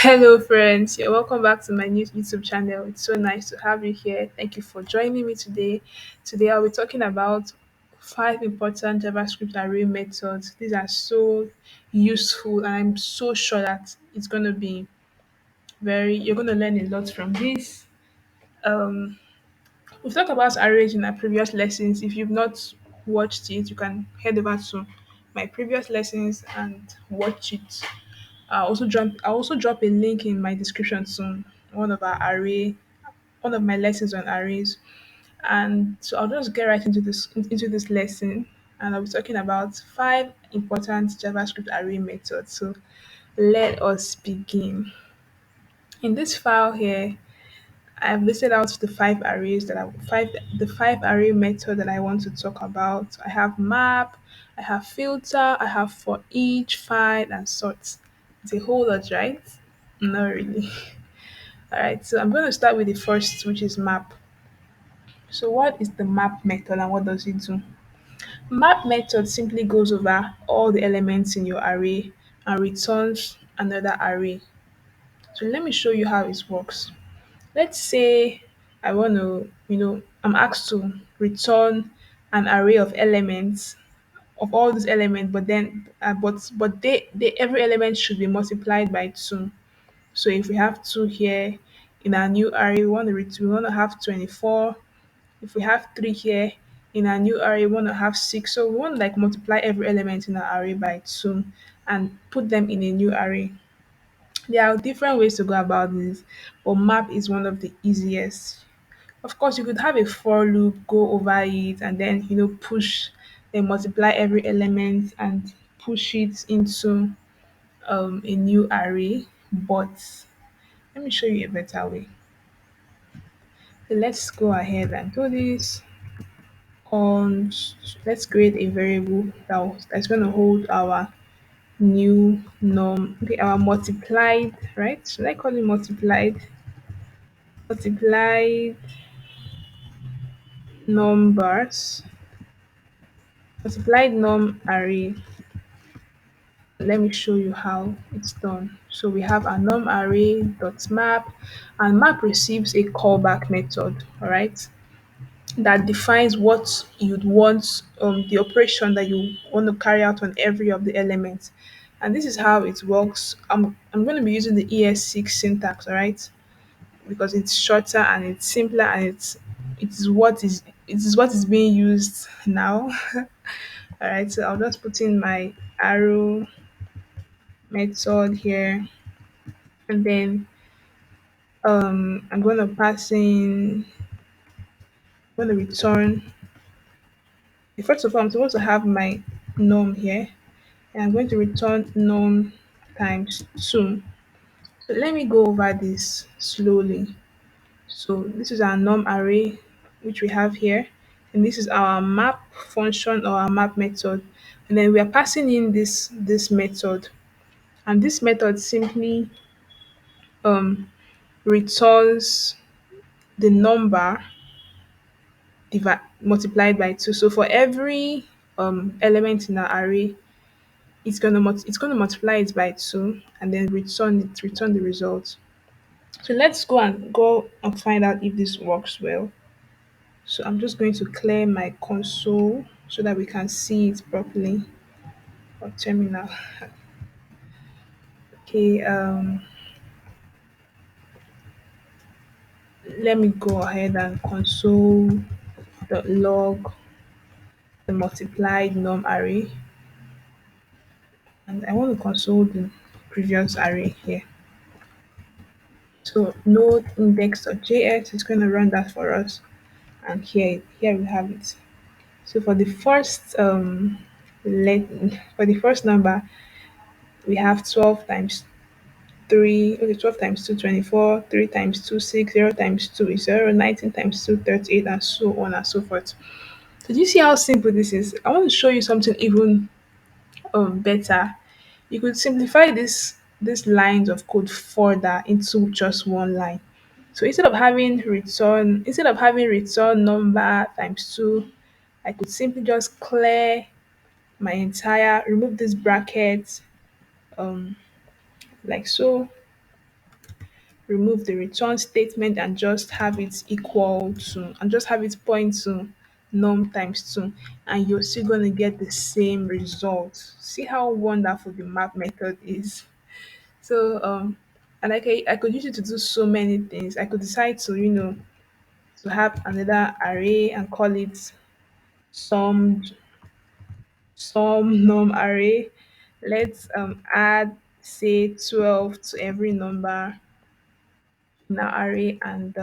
Hello, friends. You're welcome back to my new YouTube channel. It's so nice to have you here. Thank you for joining me today. Today, I'll be talking about five important JavaScript array methods. These are so useful, and I'm so sure that it's going to be you're going to learn a lot from this. Um, we've talked about arrays in our previous lessons. If you've not watched it, you can head over to my previous lessons and watch it. I'll also drop a link in my description soon. One of my lessons on arrays. And so I'll just get right into this lesson, and I'll be talking about five important JavaScript array methods. So let us begin. In this file here, I've listed out the five array method that I want to talk about. I have map, I have filter, I have for each, find, and sort. It's a whole lot, right? Not really. All right, so I'm going to start with the first, which is map. So what is the map method and what does it do? Map method simply goes over all the elements in your array and returns another array. So let me show you how it works. Let's say I want to, I'm asked to return an array of elements of all these elements, but then, but they every element should be multiplied by two. So if we have two here in our new array, we want to have 24. If we have three here in our new array, we want to have six. So we want to like multiply every element in our array by two and put them in a new array. There are different ways to go about this, but map is one of the easiest. Of course, you could have a for loop, go over it, and then then multiply every element and push it into a new array. But let me show you a better way. So let's go ahead and do this. On Let's create a variable that's going to hold our new num. Okay, our multiplied, right? Should I call it multiplied? Multiplied numbers. Multiplied num array. Let me show you how it's done. So we have a num array dot map, and map receives a callback method, all right, that defines what you'd want, the operation that you want to carry out on every of the elements. And this is how it works. I'm going to be using the ES6 syntax, all right, because it's shorter and it's simpler, and it is what is being used now. All right, so I'll just put in my arrow method here, and then I'm going to pass in, I'm going to return. First of all, I'm supposed to have my num here, and I'm going to return num times 2. So let me go over this slowly. So this is our num array, which we have here, and this is our map function or our map method. And then we are passing in this method, and this method simply um, returns the number multiplied by 2. So for every element in our array, it's gonna multiply it by 2 and then return the result. So let's go and find out if this works well. So I'm just going to clear my console so that we can see it properly, or terminal. Okay, let me go ahead and console.log the multiplied num array, and I want to console the previous array here. So node index.js is going to run that for us, and here we have it. So for the first number, we have 12 times 3, okay, 12 times 2, 24, 3 times 2, 6, 0 times 2 is 0, 19 times 2, 38, and so on and so forth. So do you see how simple this is? I want to show you something even better. You could simplify these lines of code further into just one line. So instead of having return number times 2, I could simply just remove this bracket, um, like so, remove the return statement and just have it equal to and just have it point to num times 2, and you're still going to get the same result. See how wonderful the map method is. So and I could use it to do so many things. I could decide to, to have another array and call it some num array. Let's add say 12 to every number in our array and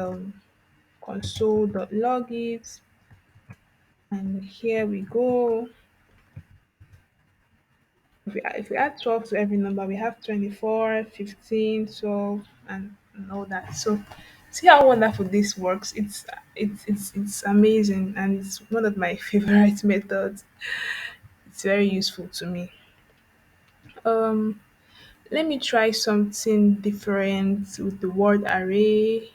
console.log it. And here we go. If we add 12 to every number, we have 24, 15, 12, and all that. So see how wonderful this works. It's amazing, and it's one of my favorite methods. It's very useful to me. Um, Let me try something different with the word array.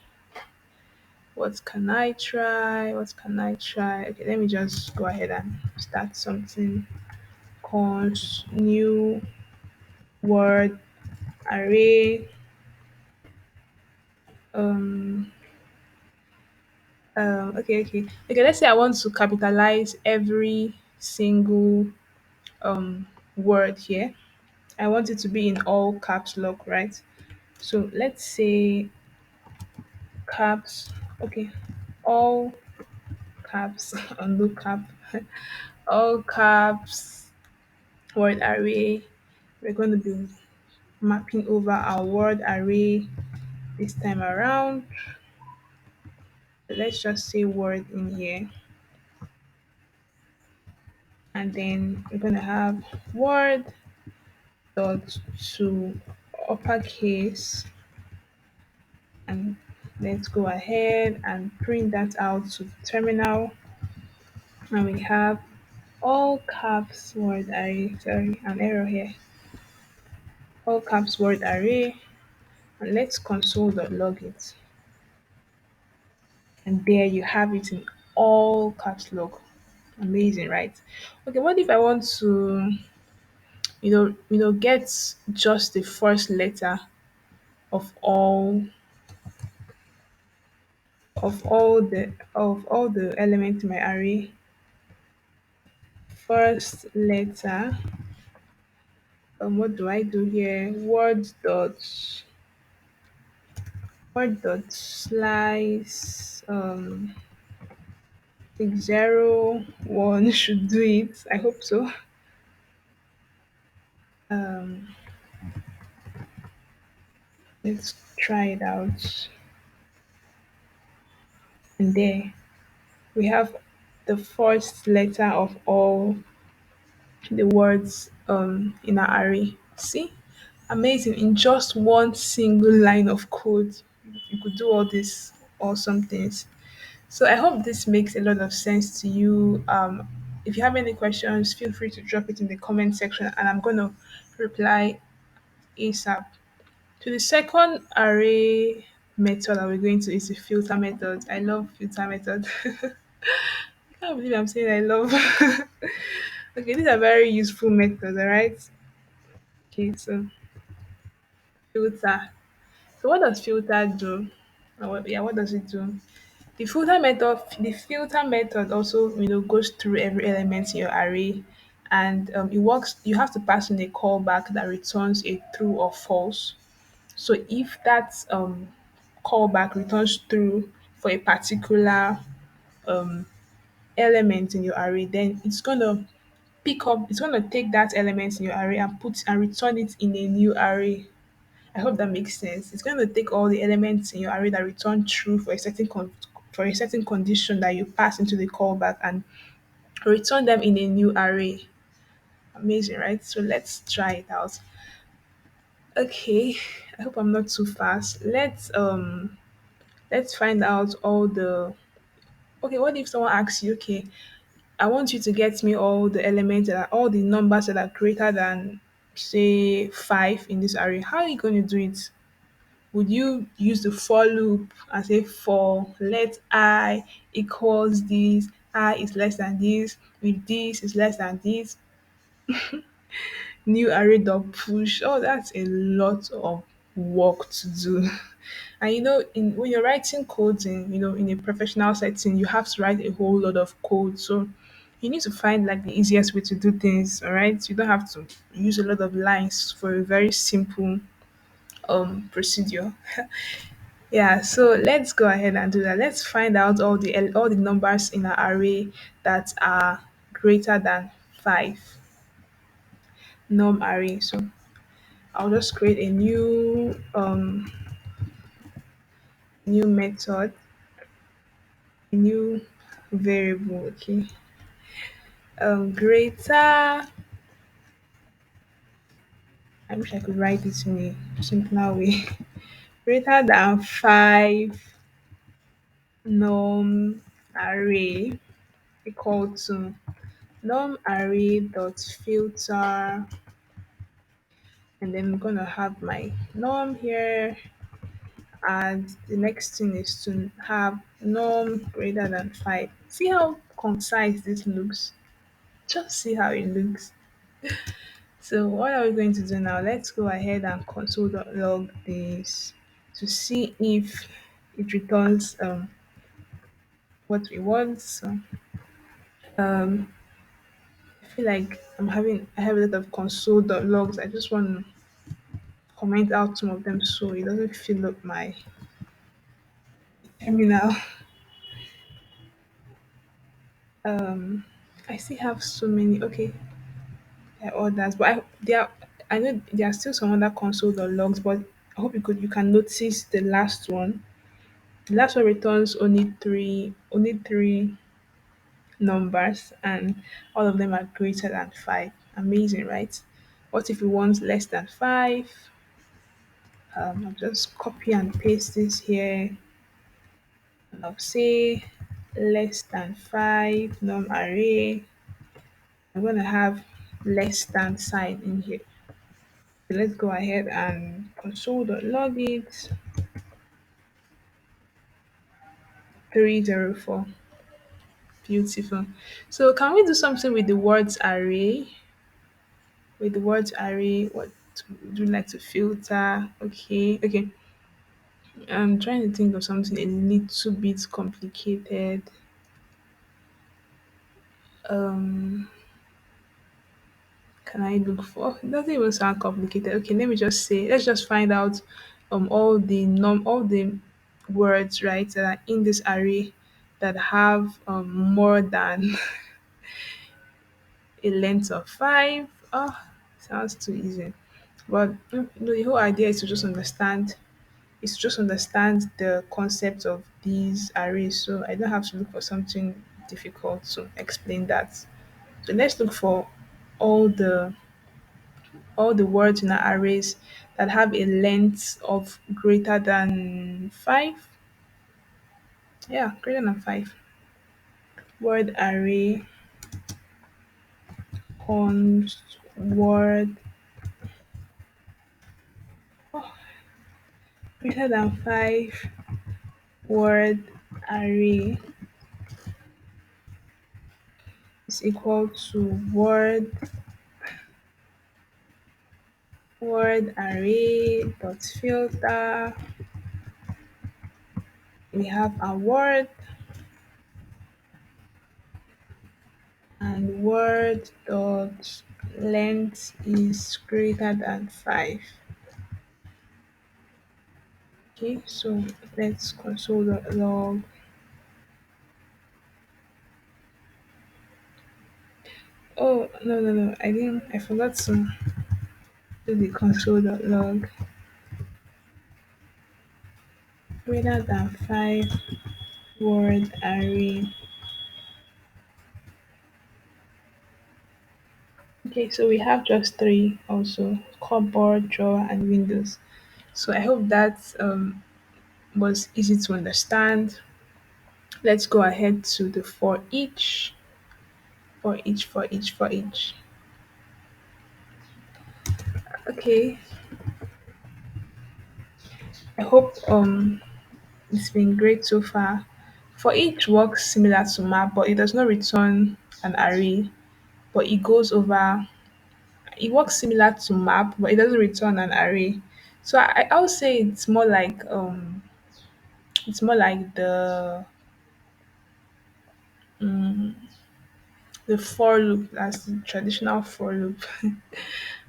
What can I try? What can I try? Okay, let me just go ahead and start something. Cons new word array. Um, okay. Let's say I want to capitalize every single word here. I want it to be in all caps lock, right? So let's say caps. Okay, all caps on no cap. All caps word array. We're going to be mapping over our word array this time around. Let's just say word in here, and then we're going to have word dot to uppercase, and let's go ahead and print that out to the terminal, and we have all caps word array. Sorry, an error here. All caps word array, and let's console.log it. And there you have it in all caps lock. Amazing, right? Okay, what if I want to, get just the first letter of all the elements in my array? First letter. What do I do here? Word dot slice. I think 0, 1 should do it. I hope so. Um, let's try it out. And there we have the first letter of all the words in our array. See? Amazing. In just one single line of code, you could do all these awesome things. So I hope this makes a lot of sense to you. If you have any questions, feel free to drop it in the comment section and I'm going to reply ASAP. To the second array method that we're going to is the filter method. I love filter method. I can't believe I'm saying I love. Okay, these are very useful methods, alright? Okay, so filter. So what does filter do? What does it do? The filter method also goes through every element in your array, and it works. You have to pass in a callback that returns a true or false. So if that callback returns true for a particular element in your array, then it's gonna take that element in your array and put and return it in a new array. I hope that makes sense. It's going to take all the elements in your array that return true for a certain condition that you pass into the callback and return them in a new array. Amazing, right? So let's try it out. Okay, I hope I'm not too fast. Let's find out all the. Okay, what if someone asks you, okay, I want you to get me all the elements all the numbers that are greater than say 5 in this array. How are you going to do it? Would you use the for loop and say for let I equals this, I is less than this, if this is less than this, new array dot push? Oh, that's a lot of work to do. And in when you're writing codes in a professional setting, you have to write a whole lot of code. So you need to find like the easiest way to do things, all right? You don't have to use a lot of lines for a very simple procedure. Yeah, so let's go ahead and do that. Let's find out all the numbers in an array that are greater than 5. Num array. So I'll just create a new method, a new variable. Okay. Greater. I wish I could write this in a simpler way. Greater than 5 num array equal to num array dot filter, and then I'm gonna have my num here, and the next thing is to have num greater than 5. See how concise this looks? Just see how it looks. So what are we going to do now? Let's go ahead and console.log this to see if it returns what we want. So um, I feel like I have a lot of console.logs. I just want to comment out some of them so it doesn't fill up my terminal. Um, I still have so many. Okay, there are others, but I know there are still some other console.logs, but I hope you can notice the last one. The last one returns only three numbers, and all of them are greater than 5. Amazing, right? What if we want less than 5? I'll just copy and paste this here, and I'll say less than 5 num array. I'm going to have less than sign in here. So let's go ahead and console.log it. 304. Beautiful. So can we do something with the words array? With the words array, what would you like to filter? Okay, okay. I'm trying to think of something a little bit complicated. Um, can I look for? It doesn't even sound complicated. Okay, let me just say. Let's just find out all the words, right, that are in this array that have more than a length of 5. Oh, sounds too easy. But the whole idea is to just understand the concept of these arrays, so I don't have to look for something difficult to explain that. So let's look for all the all the words in our arrays that have a length of greater than 5. Yeah, greater than 5. Word array const word, oh, greater than 5 word array is equal to word array dot filter. We have a word, and word dot length is greater than 5. Okay, so let's console.log. Oh, no, no, no, I forgot to do the console.log. Greater than 5 word array. Okay, so we have just three also: cupboard, drawer, and windows. So I hope that was easy to understand. Let's go ahead to the for each. Okay, I hope it's been great so far. For each works similar to map, but it does not return an array, but it works similar to map, but it doesn't return an array. So I would say it's more like the for loop. That's the traditional for loop.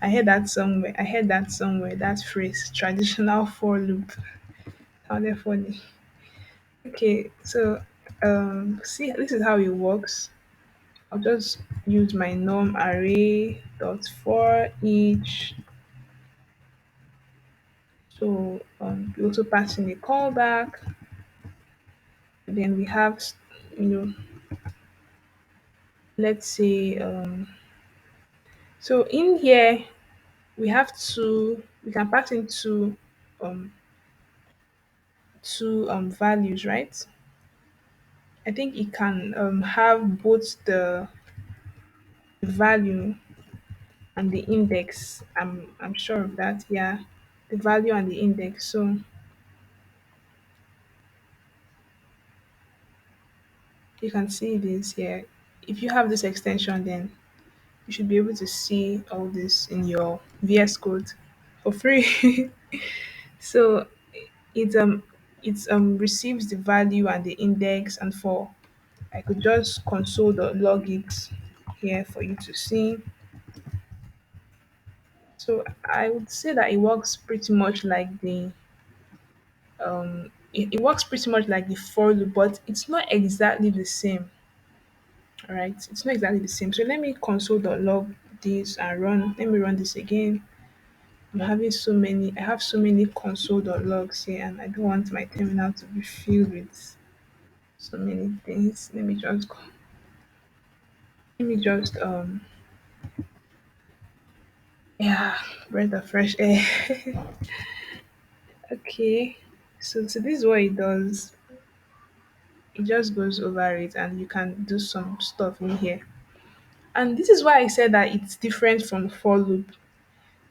I heard that somewhere. I heard that somewhere. That phrase, traditional for loop. Sounded funny. Okay, so see, this is how it works. I'll just use my norm array dot for each. So we also pass in a callback. Then we have, you know, let's say, so in here we have two. We can pass in um, two values, right? I think it can have both the value and the index. I'm sure of that. Yeah, the value and the index. So you can see this here. If you have this extension, then you should be able to see all this in your VS Code for free. So it receives the value and the index, and for I could just console.log it here for you to see. So I would say that it works pretty much like it works pretty much like the for loop, but it's not exactly the same. All right, it's not exactly the same. So let me console.log this and run. Let me run this again. I'm having so many. I have so many console.logs here, and I don't want my terminal to be filled with so many things. Let me just yeah, breath of fresh air. Okay. So this is what it does. It just goes over it and you can do some stuff in here. And this is why I said that it's different from for loop.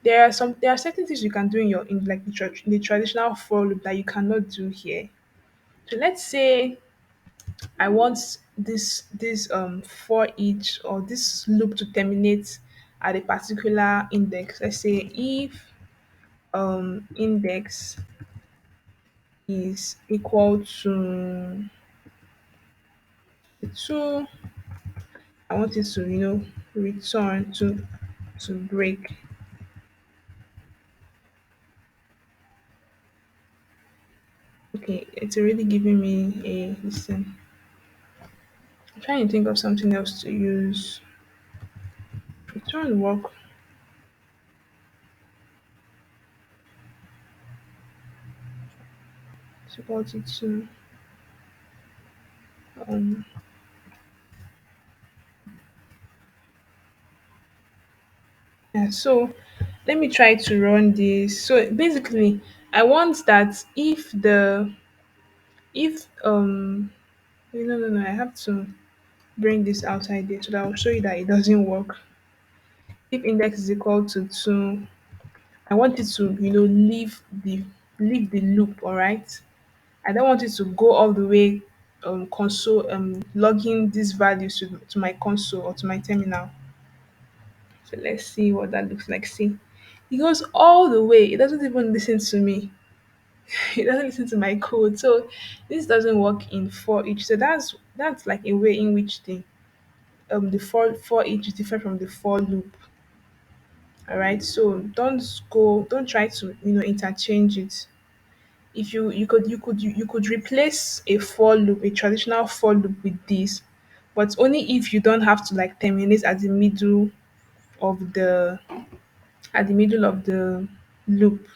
There are certain things you can do in your in like the traditional for loop that you cannot do here. So let's say I want this for each or this loop to terminate at a particular index. Let's say if index is equal to 2, I want it to return to break. Okay, it's already giving me a listen. I'm trying to think of something else to use. Return work is equal to 2. Um, yeah, so let me try to run this. So basically, I want that if no, I have to bring this outside there so that I'll show you that it doesn't work. If index is equal to 2, I want it to leave the loop, all right? I don't want it to go all the way console logging these values to my console or to my terminal. So let's see what that looks like. See, it goes all the way. It doesn't even listen to me. It doesn't listen to my code. So this doesn't work in for each. So that's like a way in which the for each is different from the for loop. All right. So don't try to interchange it. If you could replace a for loop, a traditional for loop with this, but only if you don't have to like terminate of the at the middle of the loop.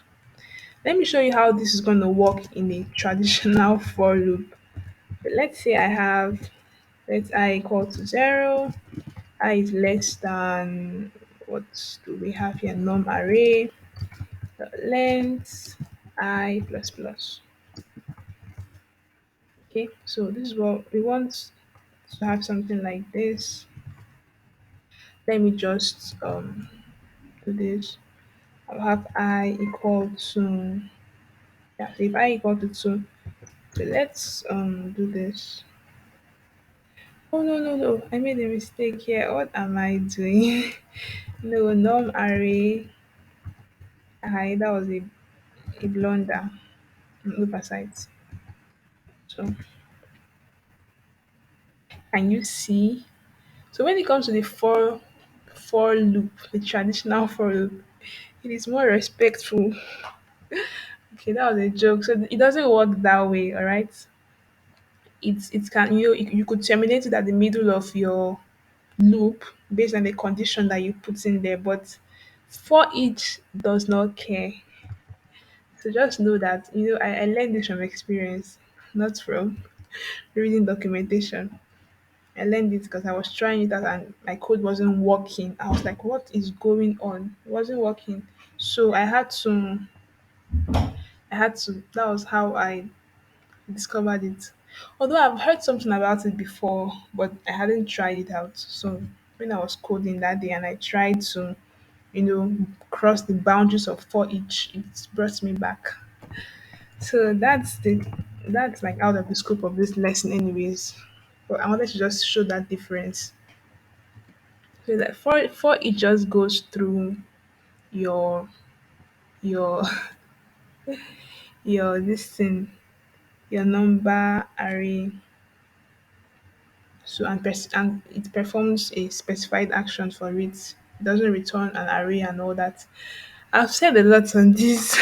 Let me show you how this is going to work in a traditional for loop. Let's say I have let I equal to 0, I is less than, what do we have here, norm array length I plus plus. Okay, so this is what we want to have, something like this. Let me just do this. I'll have I equal to, yeah, so if I equal to 2, so let's do this. Oh no, I made a mistake here. What am I doing? No, norm array. Hi, that was it. a blunder, an oversight. So can you see? So when it comes to the for loop, the traditional for loop, it is more respectful. Okay, that was a joke. So it doesn't work that way, all right? It can you could terminate it at the middle of your loop based on the condition that you put in there, but for each does not care. So just know that I learned this from experience, not from reading documentation. I learned it because I was trying it out and my code wasn't working. I was like, what is going on? It wasn't working. So I had to that was how I discovered it. Although I've heard something about it before, but I hadn't tried it out. So when I was coding that day and I tried to, cross the boundaries of for each, it brought me back. So that's like out of the scope of this lesson anyways. But I wanted to just show that difference. So that for it just goes through your your your this thing, your number array. So and it performs a specified action for it. It doesn't return an array and all that. I've said a lot on this.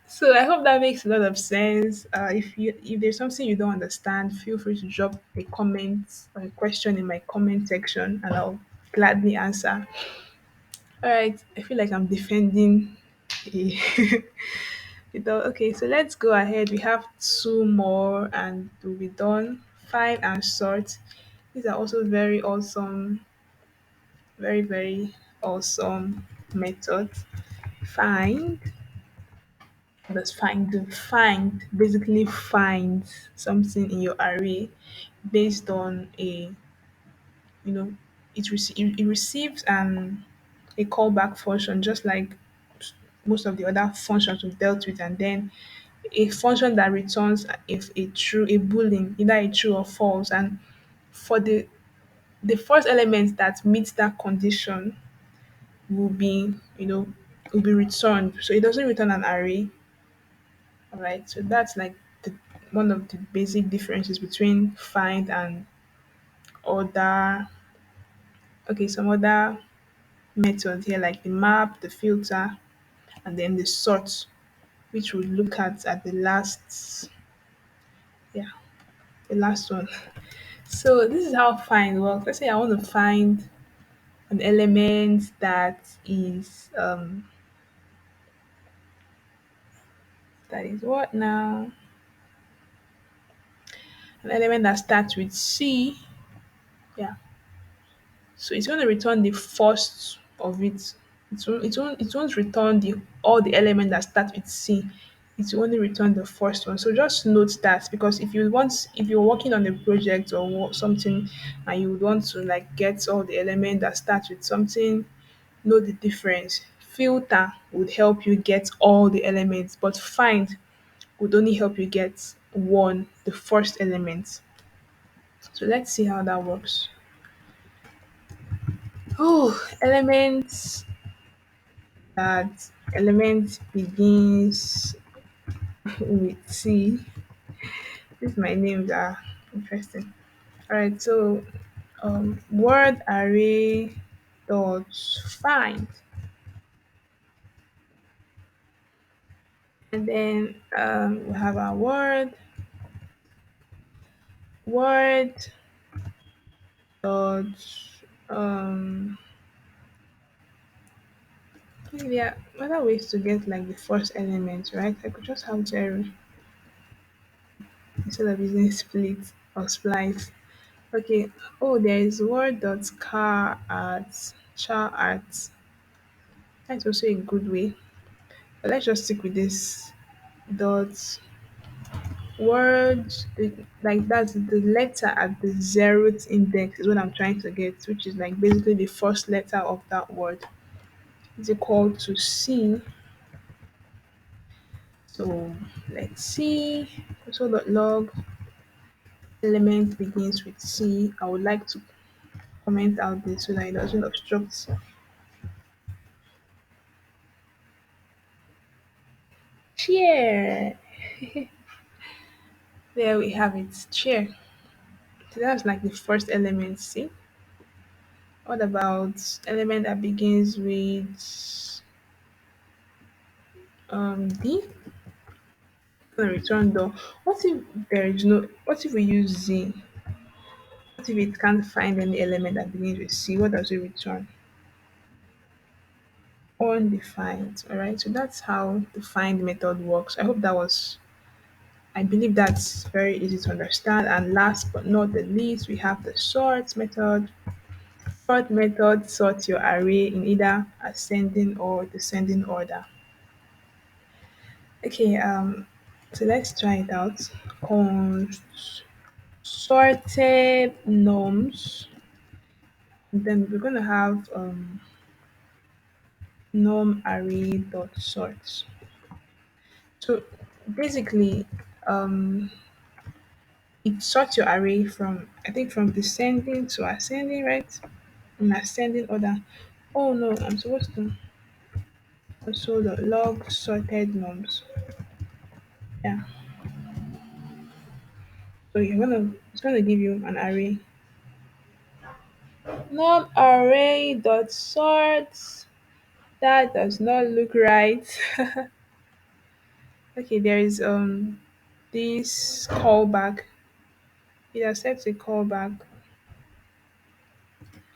So I hope that makes a lot of sense. If there's something you don't understand, feel free to drop a comment or a question in my comment section, and I'll gladly answer. All right, I feel like I'm defending. A okay, so let's go ahead. We have two more, and we'll be done. Find and sort. These are also very awesome, very awesome methods. Find. Let's find basically finds something in your array based on you know it receives a callback function just like most of the other functions we've dealt with, and then a function that returns if a boolean, either a true or false, and for the first element that meets that condition will be will be returned, so it doesn't return an array. All right, so that's like one of the basic differences between find and other. Okay, some other methods here like the map, the filter, and then the sort, which we'll look at the last, yeah, the last one. So this is how find works. Let's say I want to find an element that is what now? An element that starts with C. Yeah. So it's going to return the first of it. It won't return all the elements that start with C. It will only return the first one. So just note that, because if you're working on a project or something and you would want to like get all the elements that start with something, know the difference. Filter would help you get all the elements, but find would only help you get one, the first element. So let's see how that works. Oh, that element begins with C. These my names are interesting. All right, so word array dot find, and then we have our word dot um. Yeah, other ways to get like the first element, right? I could just have zero instead of using split or splice. Okay. Oh, there is word dot char at. That's also a good way. But let's just stick with this dot word. Like that's the letter at the zeroth index is what I'm trying to get, which is like basically the first letter of that word is equal to C. So let's see. So dot log element begins with C. I would like to comment out this so that it doesn't obstruct. chair. There we have it, chair. So that's like the first element. See, what about element that begins with D? Gonna return door. What if there is no? What if we use Z? What if it can't find any element that begins with C? What does it return? Undefined. All right. So that's how the find method works. I hope that was. I believe that's very easy to understand. And last but not the least, we have the sort method. Sort method sorts your array in either ascending or descending order. Okay. So let's try it out. Sorted norms. Then we're gonna have norm array dot sort. So basically, um, it sorts your array from, I think, from descending to ascending, right? In ascending order. Oh no, I'm supposed to also the log sorted norms. Yeah. So it's gonna give you an array. Norm array dot sort. That does not look right. Okay, there is this callback. It accepts a callback,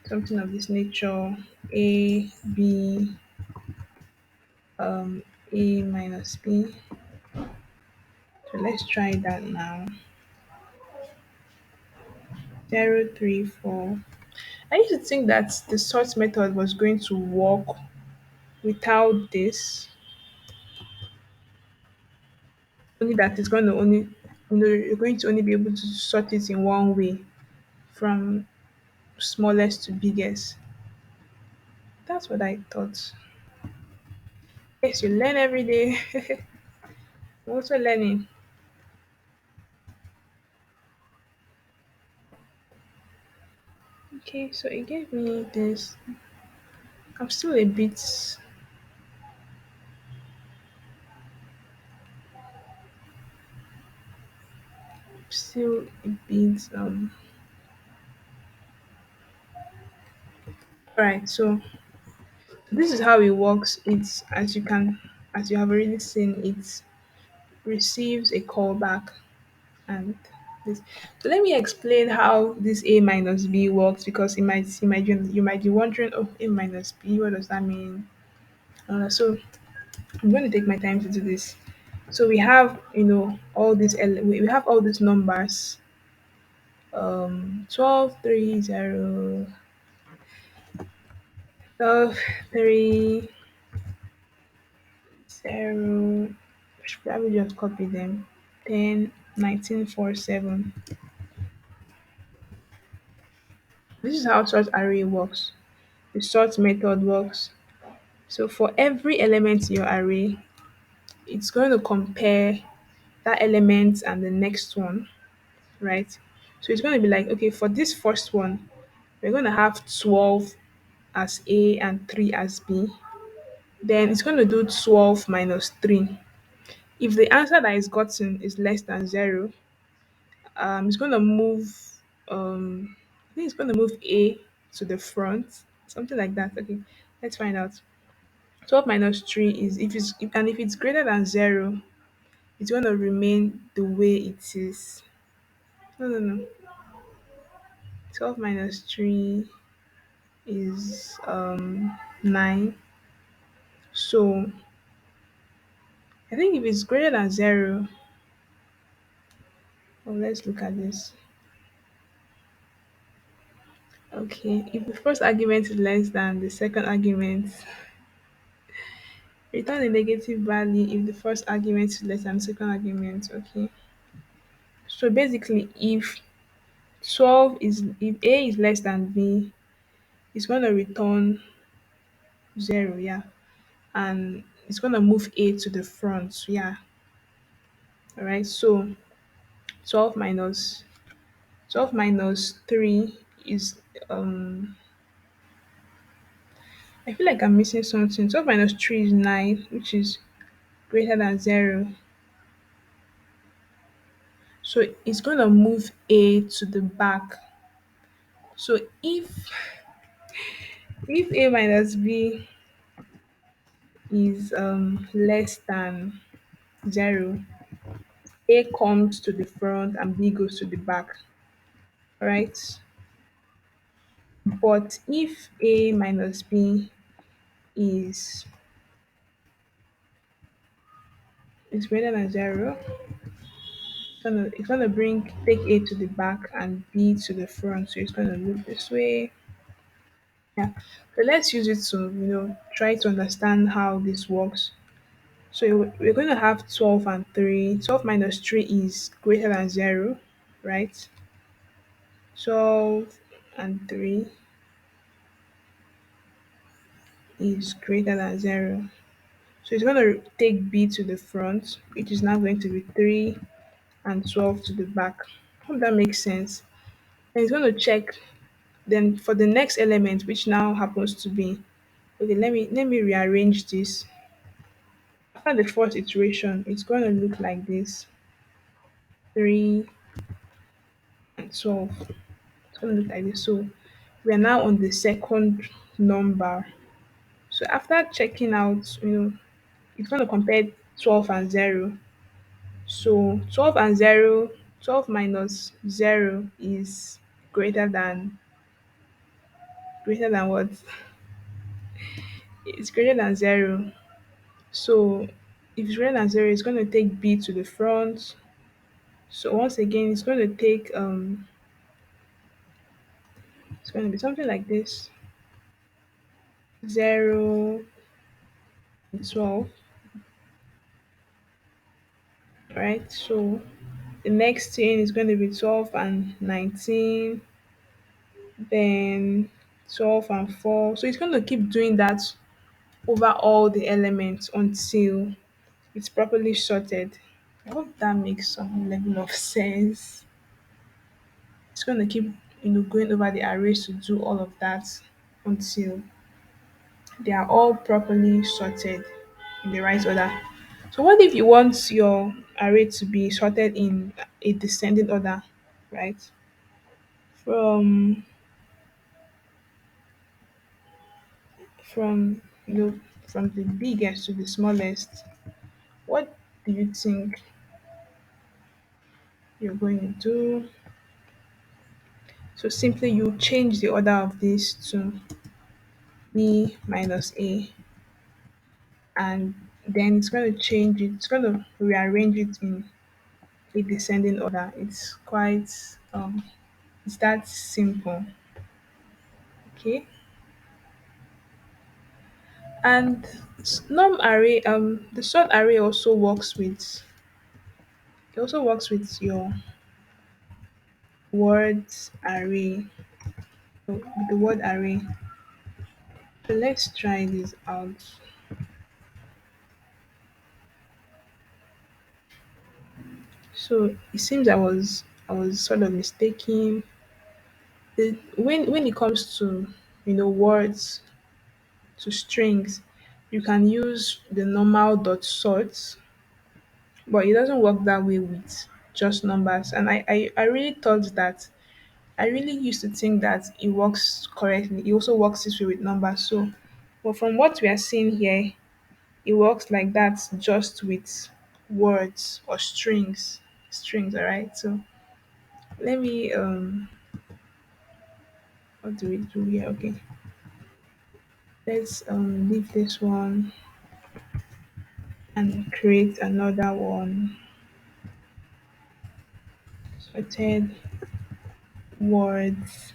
something of this nature. A B A minus B. So let's try that now. 0, 3, 4. I used to think that the sort method was going to work without this, only that it's going to only, you're going to only be able to sort it in one way from smallest to biggest. That's what I thought. Yes, you learn every day. I'm also learning. Okay, so it gave me this. I'm still a bit, still a bit. All right, so this is how it works. It's as you have already seen, it receives a callback and this. So let me explain how this a minus b works because you might be wondering, oh, a minus b, what does that mean? So I'm going to take my time to do this. So we have, all these we have all these numbers. 12, 3, 0, 12, 3, 0. Should probably just copy them. 10, 19, 4, 7. This is how sort array works. The sort method works. So for every element in your array, it's going to compare that element and the next one, right? So it's going to be like, okay, for this first one, we're going to have 12 as A and 3 as B. Then it's going to do 12 minus 3. If the answer that is gotten is less than 0, it's going to move, I think it's going to move A to the front, something like that. Okay, let's find out. 12 minus 3 is, if it's greater than 0, it's going to remain the way it is. No, no, no. 12 minus 3 is 9. So I think if it's greater than 0, well, let's look at this. Okay, if the first argument is less than the second argument, return a negative value if the first argument is less than the second argument. Okay. So basically, if A is less than B, it's gonna return 0, yeah. And it's gonna move A to the front. Yeah. Alright. So 12 minus 12 minus 3 is I feel like I'm missing something. 12 minus 3 is 9, which is greater than 0. So it's going to move A to the back. So if A minus B is less than 0, A comes to the front and B goes to the back, right? But if A minus B is greater than 0, it's gonna bring take A to the back and B to the front. So it's gonna look this way. Yeah. So let's use it to try to understand how this works. So we're going to have 12 and 3. 12 minus 3 is greater than 0, right? 12 and 3 is greater than 0. So it's going to take B to the front, which is now going to be 3 and 12 to the back. Hope that makes sense. And it's going to check then for the next element, which now happens to be, okay, let me rearrange this. After the first iteration, it's going to look like this: 3 and 12. It's going to look like this. So we are now on the second number. So after checking out, it's going to compare 12 and 0. So 12 and 0, 12 minus 0 is greater than what? It's greater than 0. So if it's greater than 0, it's going to take B to the front. So once again, it's going to take it's going to be something like this: 0 and 12, right? So the next thing is going to be 12 and 19, then 12 and 4. So it's going to keep doing that over all the elements until it's properly sorted. I hope that makes some level of sense. It's going to keep going over the arrays to do all of that until they are all properly sorted in the right order. So what if you want your array to be sorted in a descending order, right? From from you know from the biggest to the smallest, what do you think you're going to do? So simply you change the order of this to B minus A, and then it's going to change it, it's going to rearrange it in a descending order. It's that simple. Okay. And num array, the sort array also works with your words array, with the word array. So let's try this out. So it seems I was sort of mistaken. When it comes to words to strings, you can use the normal dot sort, but it doesn't work that way with just numbers. And I really thought that I really used to think that it works correctly. It also works this way with numbers. So, but from what we are seeing here, it works like that just with words or strings. Strings, alright. So let me what do we do here? Okay. Let's leave this one and create another one. Sorted words.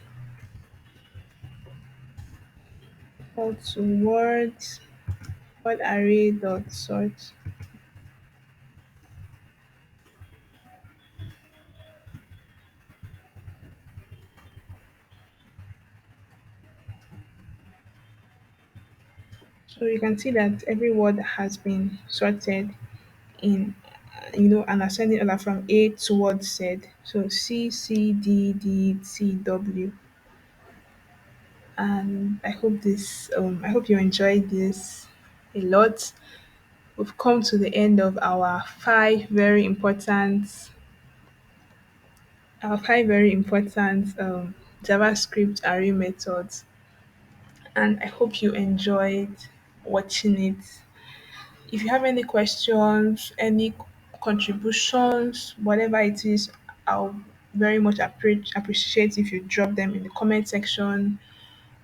Equal to words. Word array dot sort. So you can see that every word has been sorted in an ascending order from A towards Z. So C, C, D, D, C, W. And I hope you enjoyed this a lot. we've come to the end of our five very important JavaScript array methods, and I hope you enjoyed watching it. If you have any questions, any contributions, whatever it is, I'll very much appreciate if you drop them in the comment section.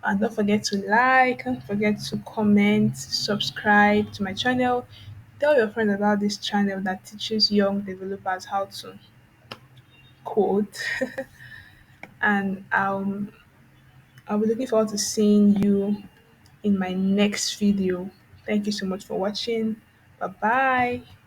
And don't forget to like, don't forget to comment, subscribe to my channel. Tell your friends about this channel that teaches young developers how to code. And I'll be looking forward to seeing you in my next video. Thank you so much for watching. Bye bye.